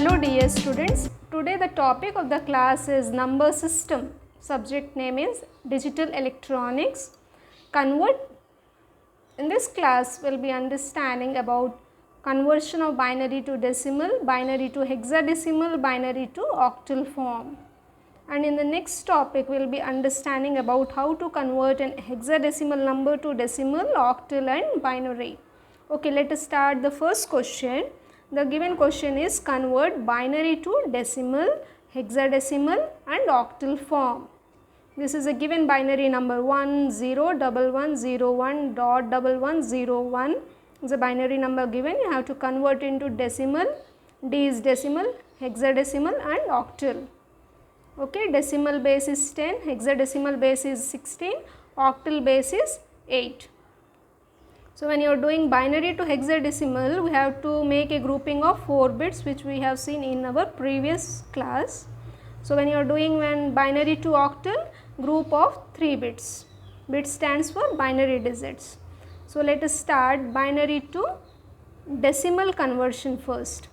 Hello dear students, today the topic of the class is number system. Subject name is digital electronics. In this class we will be understanding about conversion of binary to decimal, binary to hexadecimal, binary to octal form. And in the next topic we will be understanding about how to convert an hexadecimal number to decimal, octal and binary. Okay, let us start the first question. The given question is convert binary to decimal, hexadecimal and octal form. This is a given binary number 1 0 1 1 0 1 dot 1 1 0 1 is a binary number given. You have to convert into decimal. D is decimal, hexadecimal and octal. Okay, decimal base is 10, hexadecimal base is 16, octal base is 8. So when you are doing binary to hexadecimal, we have to make a grouping of 4 bits, which we have seen in our previous class. So when you are doing binary to octal, group of 3 bits. Bit stands for binary digits. So let us start binary to decimal conversion first.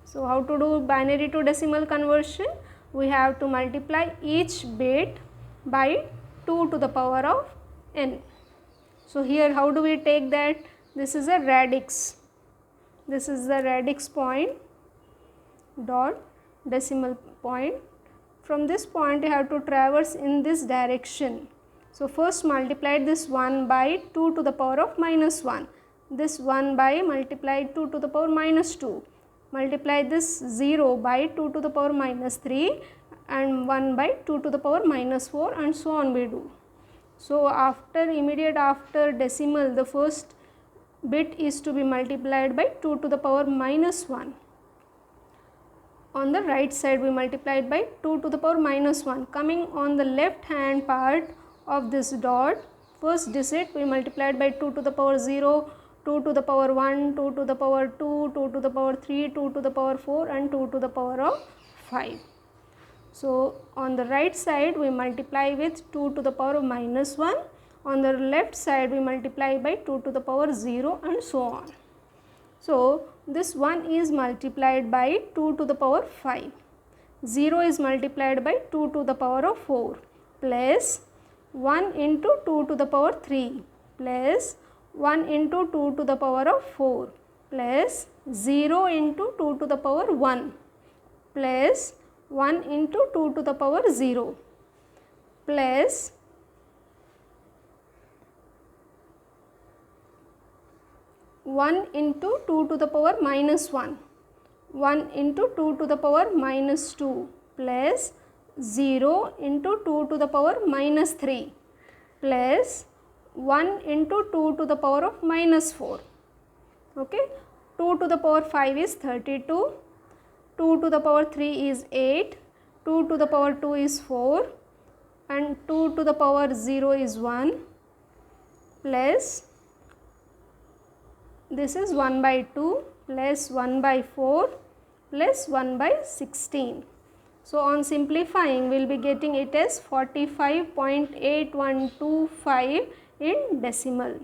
So how to do binary to decimal conversion? We have to multiply each bit by 2 to the power of n. So here how do we take that? This is a radix. This is the radix point dot decimal point. From this point you have to traverse in this direction. So first multiply this 1 by 2 to the power of minus 1. This 1 by multiply 2 to the power minus 2. Multiply this 0 by 2 to the power minus 3 and 1 by 2 to the power minus 4 and so on we do. So immediate after decimal, the first bit is to be multiplied by 2 to the power minus 1. On the right side we multiplied by 2 to the power minus 1. Coming on the left hand part of this dot, first digit we multiplied by 2 to the power 0, 2 to the power 1, 2 to the power 2, 2 to the power 3, 2 to the power 4 and 2 to the power of 5. So on the right side we multiply with 2 to the power of minus 1, on the left side we multiply by 2 to the power 0 and so on. So this 1 is multiplied by 2 to the power 5, 0 is multiplied by 2 to the power of 4 plus 1 into 2 to the power 3 plus 1 into 2 to the power of 4 plus 0 into 2 to the power 1 plus 1 into 2 to the power 0 plus 1 into 2 to the power minus 1, 1 into 2 to the power minus 2 plus 0 into 2 to the power minus 3 plus 1 into 2 to the power of minus 4. Okay, 2 to the power 5 is 32. 2 to the power 3 is 8, 2 to the power 2 is 4 and 2 to the power 0 is 1 plus this is 1 by 2 plus 1 by 4 plus 1 by 16. So on simplifying we will be getting it as 45.8125 in decimal.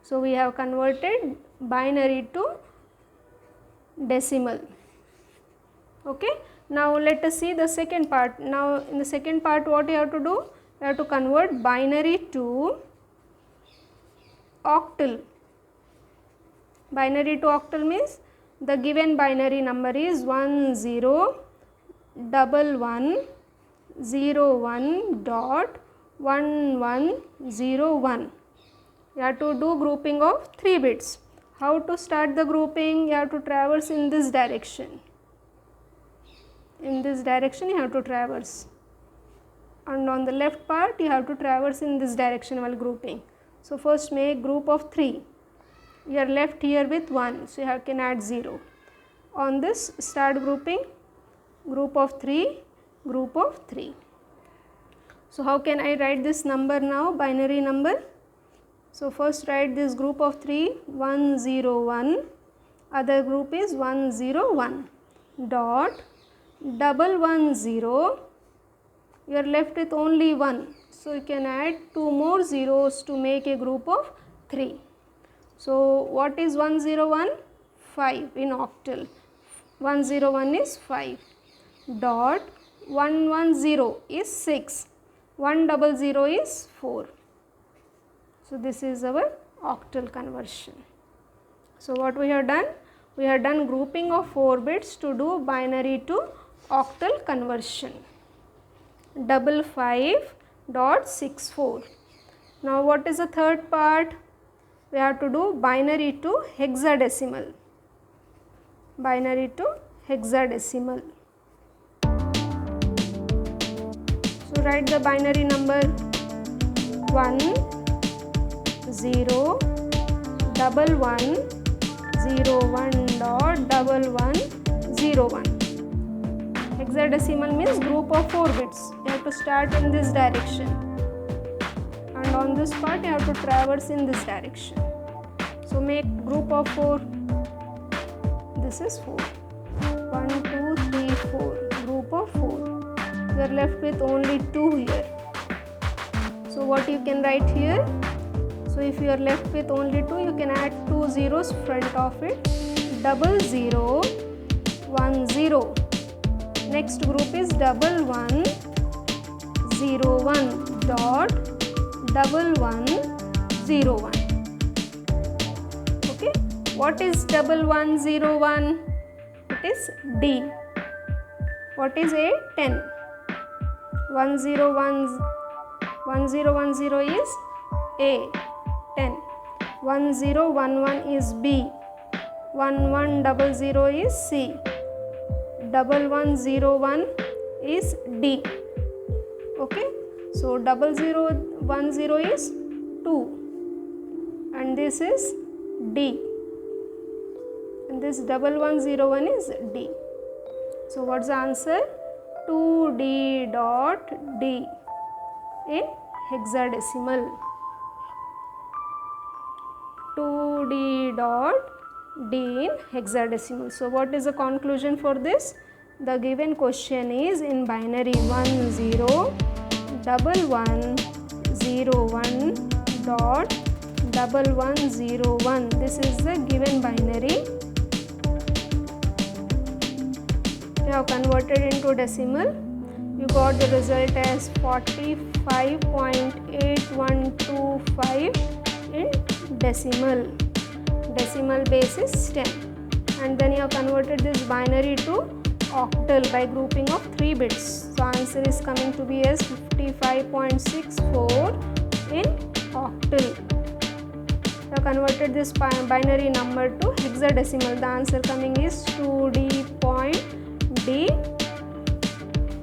So we have converted binary to decimal. Okay, now let us see the second part. Now in the second part what you have to do? You have to convert binary to octal. Binary to octal means the given binary number is 1 0 1 1 0 1 dot 1 1 0 1. You have to do grouping of 3 bits. How to start the grouping? You have to traverse in this direction. In this direction you have to traverse, and on the left part you have to traverse in this direction while grouping. So first make group of 3. You are left here with 1, so you can add 0. On this start grouping, group of 3, group of 3. So how can I write this number now, binary number? So first write this group of 3, 1 0 1, other group is 1 0 1 dot 1 1 0, you are left with only 1. So you can add 2 more zeros to make a group of 3. So what is 101? 5 in octal. 101 is 5. Dot 110 is 6. 100 is 4. So this is our octal conversion. So what we have done? We have done grouping of 4 bits to do binary to octal conversion. 55.64. Now what is the third part? We have to do binary to hexadecimal. Binary to hexadecimal. So write the binary number 1 0 11 01.1101. Hexadecimal means group of 4 bits. You have to start in this direction, and on this part you have to traverse in this direction. So make group of 4. This is 4. 1 2 3 4. Group of 4. You are left with only 2 here. So what you can write here? So if you are left with only 2, you can add 2 zeros front of it. 00 10. Next group is 11 01 dot 1101. Okay. What is 1101? It is D. What is A? 10. 1010 is A. 10. 1011 is B. 1100 is C. 1101 is D. Okay. So 0010 is 2, and this is D, and this 1101 is D. So what's the answer? 2D dot D in hexadecimal. 2D dot D in hexadecimal. So what is the conclusion for this? The given question is in binary 101101.1101. This is the given binary. You have converted into decimal. You got the result as 45.8125 in decimal. Decimal base is 10, and then you have converted this binary to octal by grouping of 3 bits. So answer is coming to be as 55.64 in octal. You have converted this binary number to hexadecimal. The answer coming is 2D point D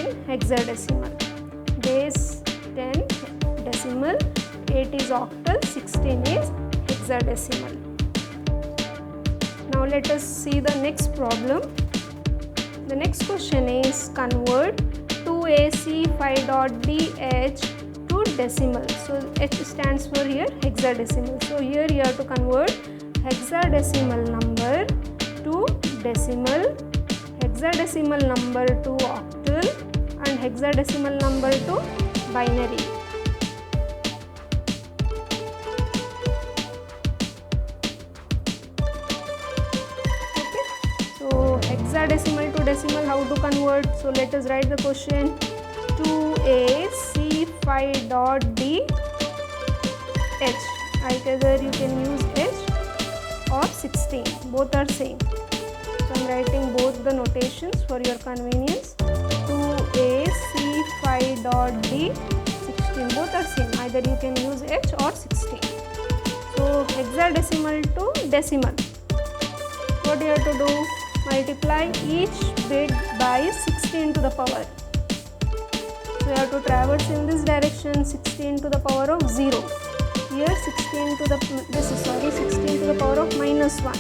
in hexadecimal. Base 10 decimal, 8 is octal, 16 is hexadecimal. Now let us see the next problem. The next question is convert 2AC5.DH to decimal. So H stands for here hexadecimal. So here you have to convert hexadecimal number to decimal, hexadecimal number to octal, and hexadecimal number to binary. Hexadecimal to decimal, how to convert? So let us write the question. 2AC5.D H. Either you can use H or 16. Both are same. So I am writing both the notations for your convenience. 2AC5.D 16. Both are same. Either you can use H or 16. So hexadecimal to decimal. What do you have to do? Multiply each bit by 16 to the power. So you have to traverse in this direction, 16 to the power of 0. Here 16 to the 16 to the power of minus 1.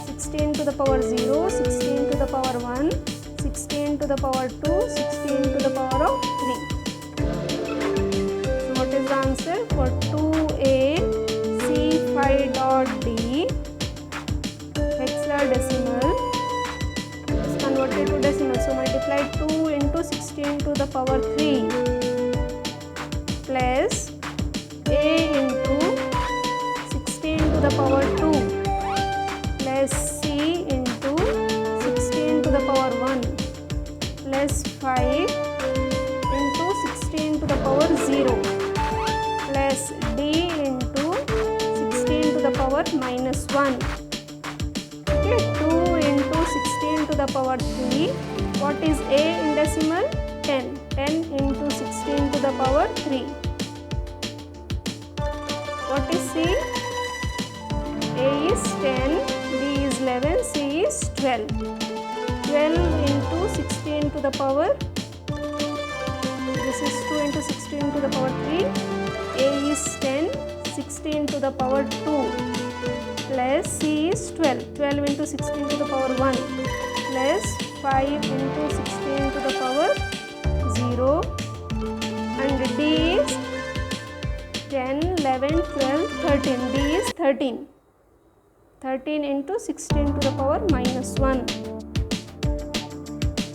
16 to the power 0, 16 to the power 1, 16 to the power 2, 16 to the power of 3. So what is the answer for 2AC5.D hexadecimal? Converted to decimal. So multiply 2 into 16 to the power 3 plus A into 16 to the power 2 plus C into 16 1. Okay, 2 into 16 to the power 3. What is A in decimal? 10. 10 into 16 to the power 3. What is C? A is 10, B is 11, C is 12. 12 into 16 to the power, this is 2 into 16 to the power 3. A is 10, 16 to the power 2 plus C is 12. 12 into 16 to the power 1 plus 5 into 16 to the power 0, and D is 10, 11, 12, 13. D is 13. 13 into 16 to the power minus 1.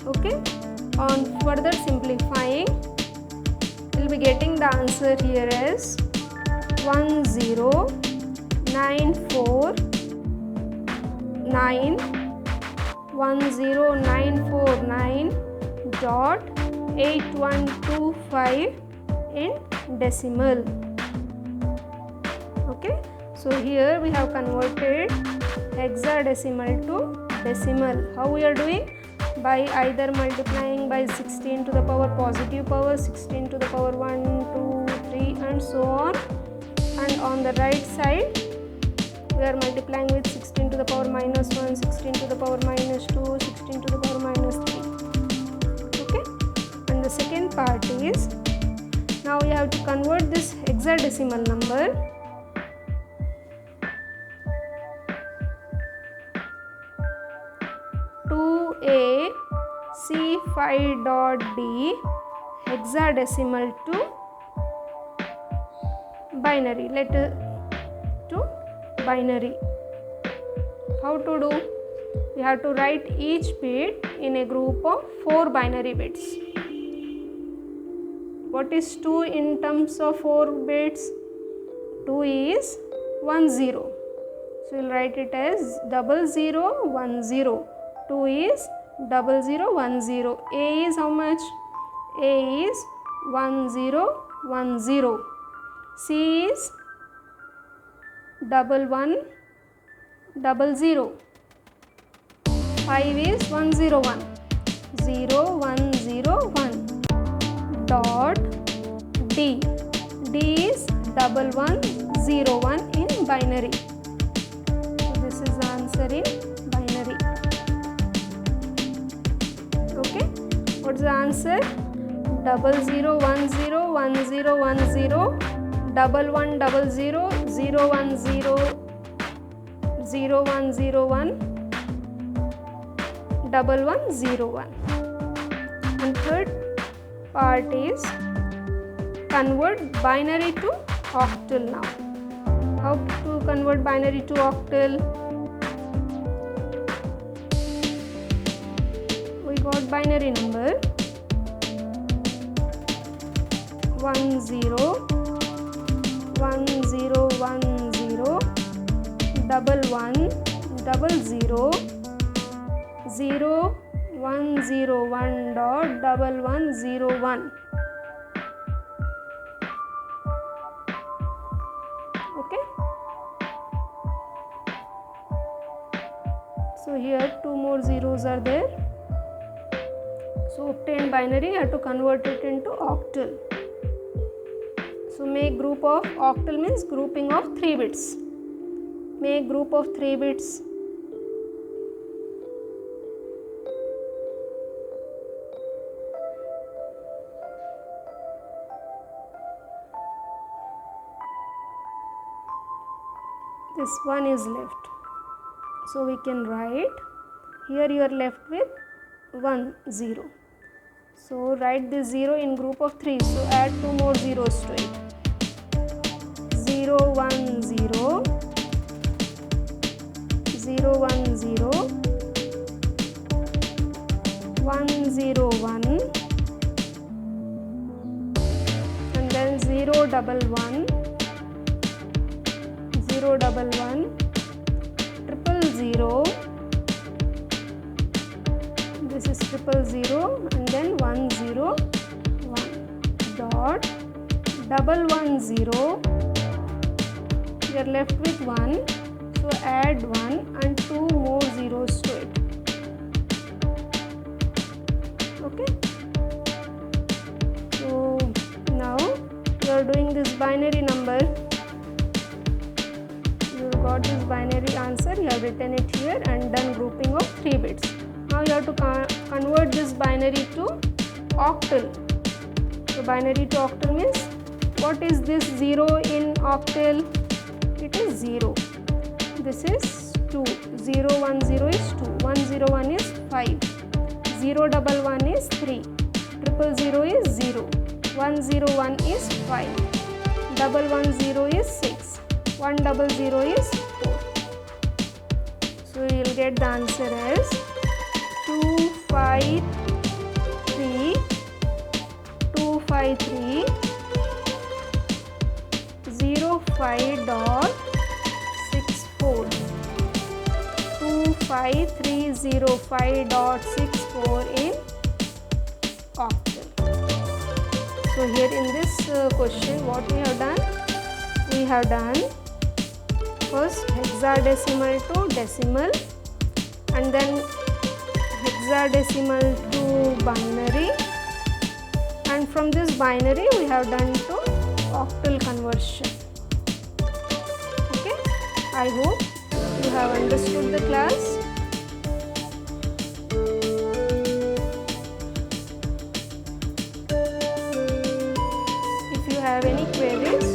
Okay. On further simplifying, we will be getting the answer here as 10949 10949.8125 in decimal. Okay. So here we have converted hexadecimal to decimal. How we are doing? By either multiplying by 16 to the power positive power, 16 to the power 1, 2, 3 and so on. And on the right side, we are multiplying with 16 to the power minus 1, 16 to the power minus 2, 16 to the power minus 3. Okay. And the second part is, now we have to convert this hexadecimal number to a C5.D hexadecimal to binary, letter to binary. How to do? We have to write each bit in a group of 4 binary bits. What is 2 in terms of 4 bits? 2 is 10. So we will write it as 0010. 2 is 0010. A is how much? A is 1010. C is 1100. 5 is 101. 0101. Dot D. D is 1101 in binary. So this is the answer in binary. Okay. What's the answer? 0010 1010 1100 010 0101 1101. And third part is convert binary to octal now. How to convert binary to octal? We got binary number 10 1100 0101.1101. Okay. So here 2 more zeros are there. So obtain binary, you have to convert it into octal. So make group of octal means grouping of 3 bits. Make group of 3 bits. This one is left. So we can write, here you are left with 1 0. So write this 0 in group of 3. So add 2 more zeros to it. 0 1 0 0 1 0 1 0 1 and then 0 1 1 0 1 1 0 0. This is 000 and then 1 0 1 dot 1 1 0. We are left with 1. So So add 1 and 2 more zeros to it. Okay. So now you are doing this binary number. You got this binary answer, you have written it here and done grouping of 3 bits. Now you have to convert this binary to octal. So binary to octal means, what is this 0 in octal? It is 0. This is 2. 0 1 0 is 2. 1 0 1 is 5. 0 1 1 is 3. 0 0 is 0. 1 0 1 is 5. 1 1 0 is 6. 1 0 0 is 4. So you will get the answer as 2 5 3 2 5 3 0 5 dot 64. 25305.64 in octal. So here in this question, what we have done? We have done first hexadecimal to decimal, and then hexadecimal to binary, and from this binary we have done to octal conversion. Okay, I hope you have understood the class. If you have any queries,